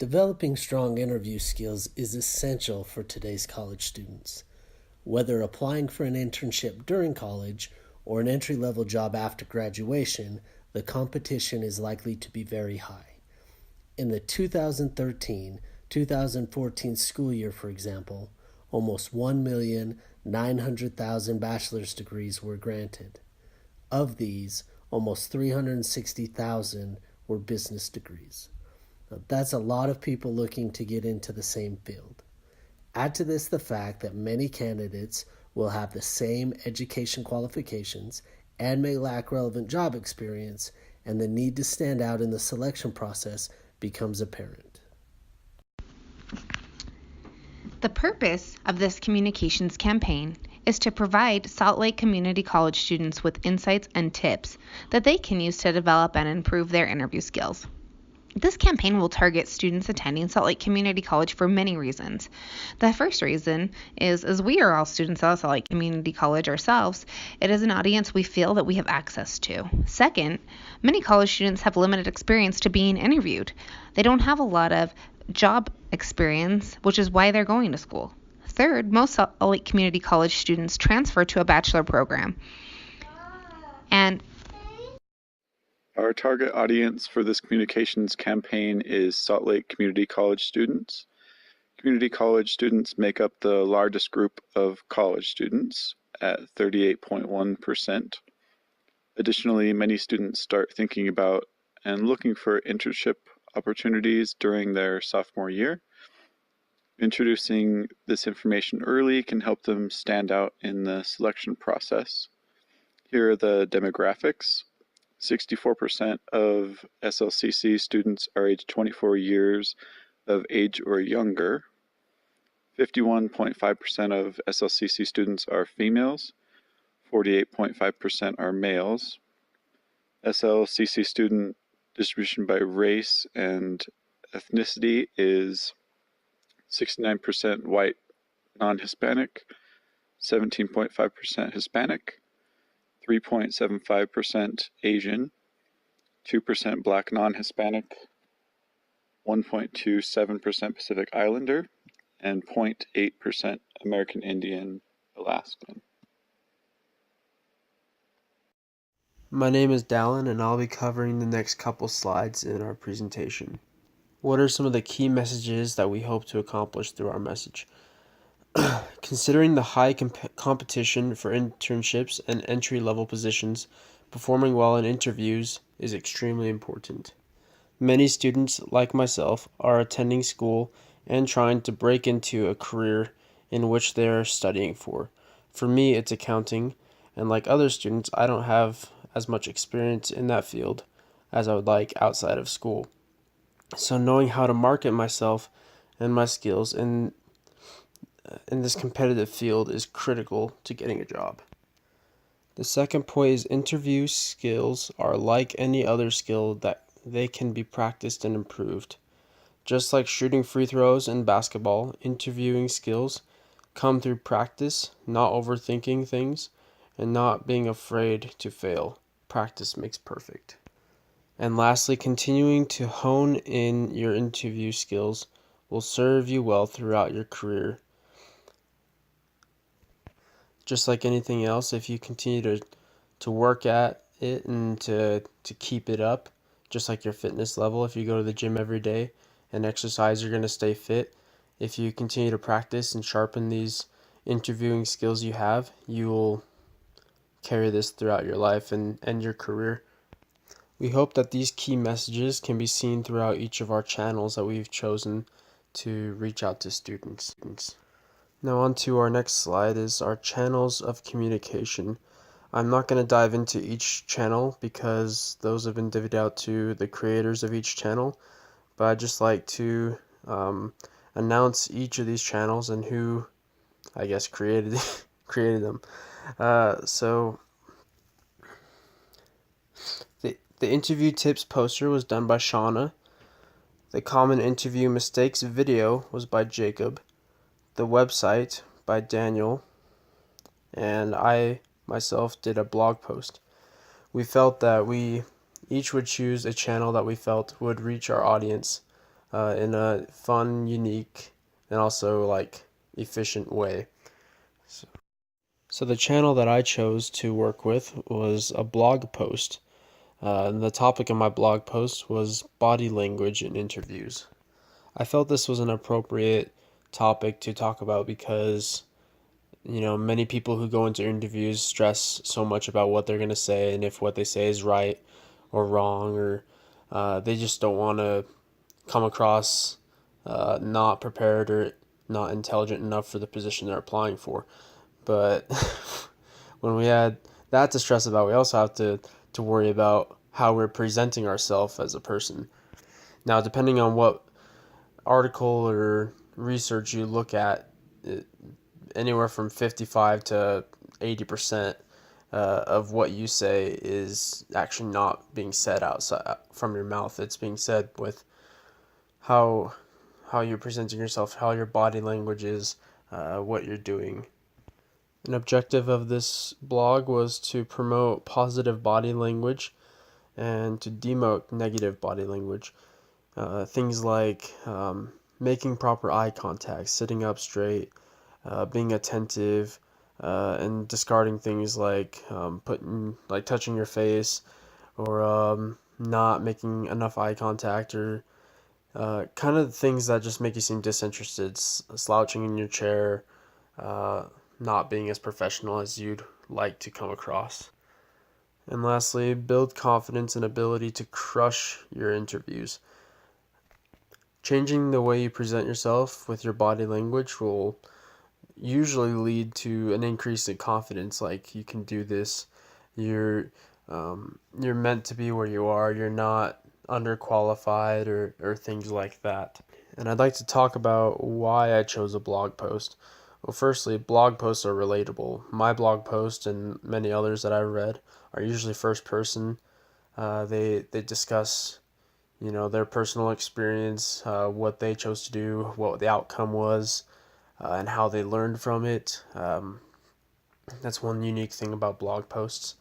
Developing strong interview skills is essential for today's college students. Whether applying for an internship during college or an entry level job after graduation, the competition is likely to be very high. In the 2013-2014 school year, for example, almost 1,900,000 bachelor's degrees were granted. Of these, almost 360,000 were business degrees. Now, that's a lot of people looking to get into the same field. Add to this the fact that many candidates will have the same education qualifications and may lack relevant job experience, and the need to stand out in the selection process becomes apparent. The purpose of this communications campaign is to provide Salt Lake Community College students with insights and tips that they can use to develop and improve their interview skills. This campaign will target students attending Salt Lake Community College for many reasons. The first reason is, as we are all students at Salt Lake Community College ourselves, it is an audience we feel that we have access to. Second, many college students have limited experience to being interviewed. They don't have a lot of job experience, which is why they're going to school. Third, most Salt Lake Community College students transfer to a bachelor program. And our target audience for this communications campaign is Salt Lake Community College students. Community college students make up the largest group of college students at 38.1%. Additionally, many students start thinking about and looking for internship opportunities during their sophomore year. Introducing this information early can help them stand out in the selection process. Here are the demographics. 64% of SLCC students are aged 24 years of age or younger. 51.5% of SLCC students are females. 48.5% are males. SLCC student distribution by race and ethnicity is 69% white non-Hispanic, 17.5% Hispanic, 3.75% Asian, 2% Black non-Hispanic, 1.27% Pacific Islander, and 0.8% American Indian Alaskan. My name is Dallin, and I'll be covering the next couple slides in our presentation. What are some of the key messages that we hope to accomplish through our message? Considering the high competition for internships and entry-level positions, performing well in interviews is extremely important. Many students, like myself, are attending school and trying to break into a career in which they are studying for. For me, it's accounting, and like other students, I don't have as much experience in that field as I would like outside of school. So knowing how to market myself and my skills in this competitive field is critical to getting a job. The second point is interview skills are like any other skill that they can be practiced and improved. Just like shooting free throws in basketball, interviewing skills come through practice, not overthinking things, and not being afraid to fail. Practice makes perfect. And lastly, continuing to hone in your interview skills will serve you well throughout your career. Just like anything else, if you continue to work at it and to keep it up, just like your fitness level, if you go to the gym every day and exercise, you're going to stay fit. If you continue to practice and sharpen these interviewing skills you have, you will carry this throughout your life and your career. We hope that these key messages can be seen throughout each of our channels that we've chosen to reach out to students. Now on to our next slide is our channels of communication. I'm not going to dive into each channel because those have been divvied out to the creators of each channel, but I'd just like to announce each of these channels and who, I guess, created them. So the interview tips poster was done by Shauna. The common interview mistakes video was by Jacob. The website by Daniel. And I myself did a blog post. We felt that we each would choose a channel that we felt would reach our audience in a fun, unique, and also like efficient way. So the channel that I chose to work with was a blog post. And the topic of my blog post was body language in interviews. I felt this was an appropriate topic to talk about because, many people who go into interviews stress so much about what they're going to say and if what they say is right or wrong, or they just don't want to come across not prepared or not intelligent enough for the position they're applying for. But when we had that to stress about, we also have to worry about how we're presenting ourselves as a person. Now, depending on what article or research you look at, anywhere from 55 to 80% of what you say is actually not being said outside from your mouth. It's being said with how you're presenting yourself, how your body language is, what you're doing. An objective of this blog was to promote positive body language and to demote negative body language. Things like making proper eye contact, sitting up straight, being attentive, and discarding things like touching your face, or not making enough eye contact, or kind of things that just make you seem disinterested, slouching in your chair, not being as professional as you'd like to come across. And lastly, build confidence and ability to crush your interviews. Changing the way you present yourself with your body language will usually lead to an increase in confidence. Like, you can do this. You're meant to be where you are. You're not underqualified or things like that. And I'd like to talk about why I chose a blog post. Well, firstly, blog posts are relatable. My blog post and many others that I've read are usually first person. They discuss their personal experience, what they chose to do, what the outcome was, and how they learned from it. That's one unique thing about blog posts,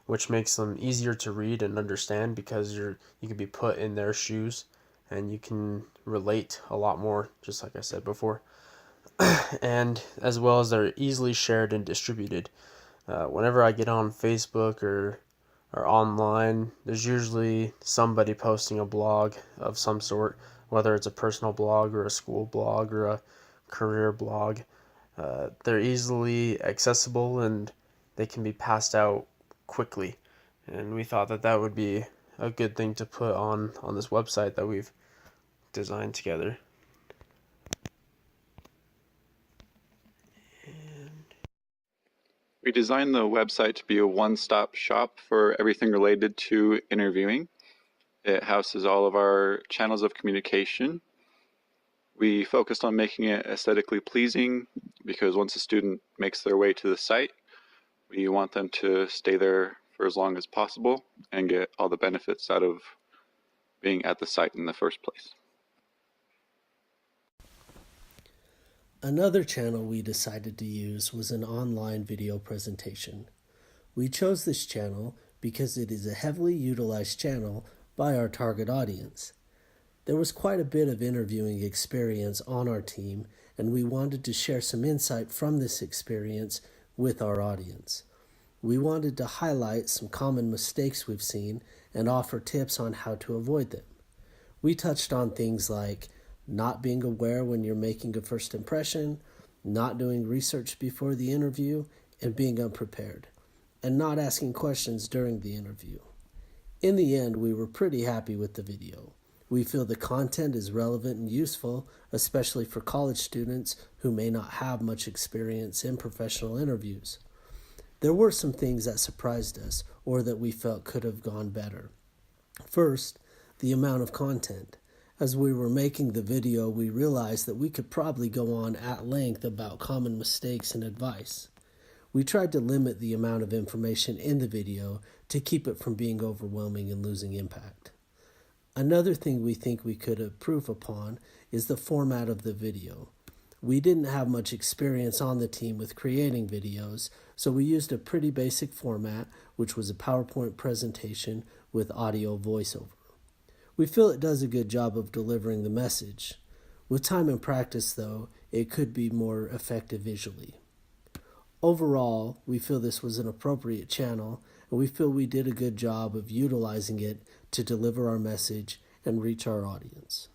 which makes them easier to read and understand because you can be put in their shoes and you can relate a lot more, just like I said before. And as well as they're easily shared and distributed. Whenever I get on Facebook or online, there's usually somebody posting a blog of some sort, whether it's a personal blog or a school blog or a career blog. They're easily accessible and they can be passed out quickly. And we thought that would be a good thing to put on this website that we've designed together. We designed the website to be a one-stop shop for everything related to interviewing. It houses all of our channels of communication. We focused on making it aesthetically pleasing because once a student makes their way to the site, we want them to stay there for as long as possible and get all the benefits out of being at the site in the first place. Another channel we decided to use was an online video presentation. We chose this channel because it is a heavily utilized channel by our target audience. There was quite a bit of interviewing experience on our team, and we wanted to share some insight from this experience with our audience. We wanted to highlight some common mistakes we've seen and offer tips on how to avoid them. We touched on things like not being aware when you're making a first impression, not doing research before the interview, and being unprepared, and not asking questions during the interview. In the end, we were pretty happy with the video. We feel the content is relevant and useful, especially for college students who may not have much experience in professional interviews. There were some things that surprised us or that we felt could have gone better. First, the amount of content. As we were making the video, we realized that we could probably go on at length about common mistakes and advice. We tried to limit the amount of information in the video to keep it from being overwhelming and losing impact. Another thing we think we could improve upon is the format of the video. We didn't have much experience on the team with creating videos, so we used a pretty basic format, which was a PowerPoint presentation with audio voiceover. We feel it does a good job of delivering the message. With time and practice, though, it could be more effective visually. Overall, we feel this was an appropriate channel, and we feel we did a good job of utilizing it to deliver our message and reach our audience.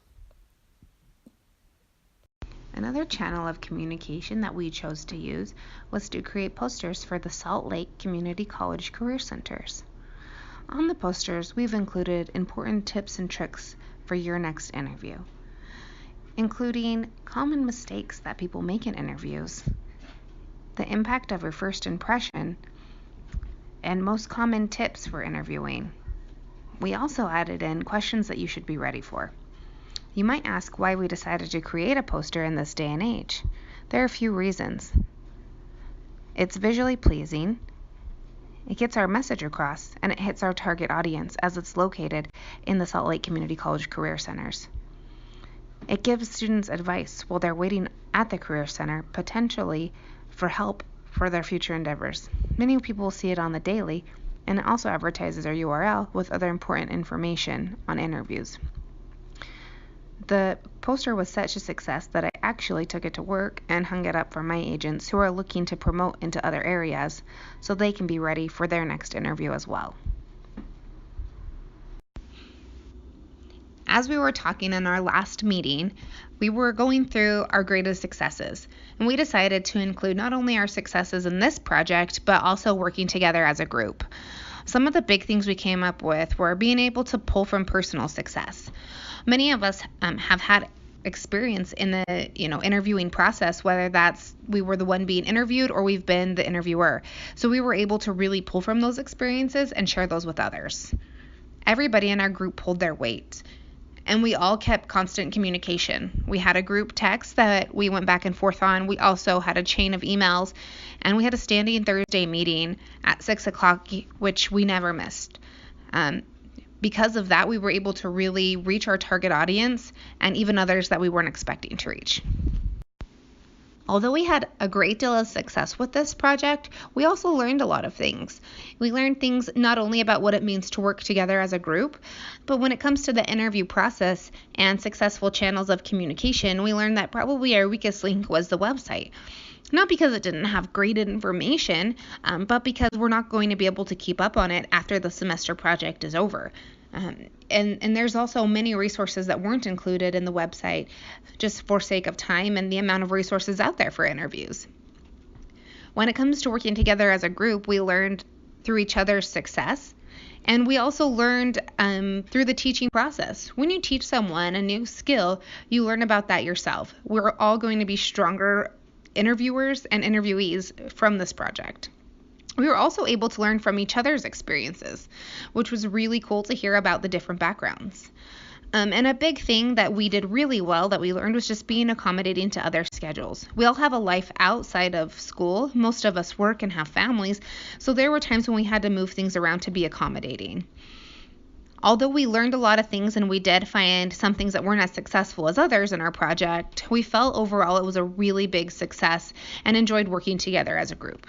Another channel of communication that we chose to use was to create posters for the Salt Lake Community College Career Centers. On the posters, we've included important tips and tricks for your next interview, including common mistakes that people make in interviews, the impact of your first impression, and most common tips for interviewing. We also added in questions that you should be ready for. You might ask why we decided to create a poster in this day and age. There are a few reasons. It's visually pleasing, it gets our message across, and it hits our target audience as it's located in the Salt Lake Community College Career Centers. It gives students advice while they're waiting at the Career Center, potentially for help for their future endeavors. Many people see it on the daily, and it also advertises our URL with other important information on interviews. The poster was such a success that I actually took it to work and hung it up for my agents who are looking to promote into other areas so they can be ready for their next interview as well. As we were talking in our last meeting, we were going through our greatest successes, and we decided to include not only our successes in this project, but also working together as a group. Some of the big things we came up with were being able to pull from personal success. Many of us have had experience in the interviewing process, whether that's we were the one being interviewed or we've been the interviewer. So we were able to really pull from those experiences and share those with others. Everybody in our group pulled their weight, and we all kept constant communication. We had a group text that we went back and forth on. We also had a chain of emails, and we had a standing Thursday meeting at 6 o'clock, which we never missed. Because of that, we were able to really reach our target audience and even others that we weren't expecting to reach. Although we had a great deal of success with this project, we also learned a lot of things. We learned things not only about what it means to work together as a group, but when it comes to the interview process and successful channels of communication, we learned that probably our weakest link was the website. Not because it didn't have great information, but because we're not going to be able to keep up on it after the semester project is over. And there's also many resources that weren't included in the website just for sake of time and the amount of resources out there for interviews. When it comes to working together as a group, we learned through each other's success, and we also learned through the teaching process. When you teach someone a new skill, you learn about that yourself. We're all going to be stronger interviewers and interviewees from this project. We were also able to learn from each other's experiences, which was really cool to hear about the different backgrounds. And a big thing that we did really well that we learned was just being accommodating to other schedules. We all have a life outside of school. Most of us work and have families, so there were times when we had to move things around to be accommodating. Although we learned a lot of things and we did find some things that weren't as successful as others in our project, we felt overall it was a really big success and enjoyed working together as a group.